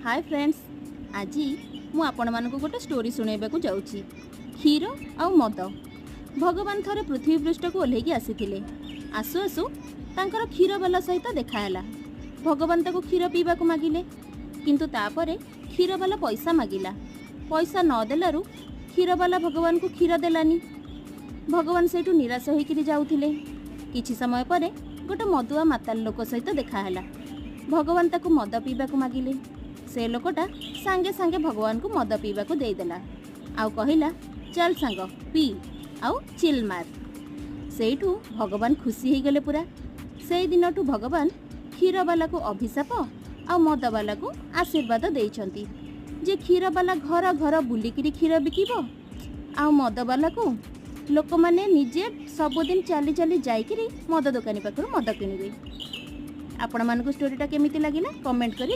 Hi friends, आज मु आपण मानक गोटे स्टोरी सुनाइबा को जाउची। क्षीर आउ मद। भगवान थरे पृथ्वी पृष्ठ को ओल्हेकी आसीथिले। आसु आसु तांकर क्षीर वाला सहित देखाला। भगवान ताको क्षीर पीबा को मागिले, किंतु तापरे क्षीर वाला पैसा मागिला। पैसा न देलारु क्षीर वाला भगवान को क्षीर देलानी। भगवान सेठू निराश होइकिरी जाउथिले। किछि समय परे गोटे मदुआ माताल लोक सहित देखाला। भगवान ताको मद पीबा को मागिले। से लोकटा सांगे सांगे भगवान को मद पीबा को देदेला। आउ कहिला, चल सांग पी आउ चिल मार। सेठू भगवान खुशी हो गले पूरा। से दिनठू भगवान क्षीर वाला को अभिशाप आउ मद वाला को आशीर्वाद देइछंती जे क्षीर वाला घर घर बुलिकिरी क्षीर बिकिबो आउ मद वाला को लोक माने निजे सबुदिन चली चली जाइकिरी मद दुकानी पाखरु मद किनिबे। आपण मानकु स्टोरीटा केमिति लागिला कमेंट करी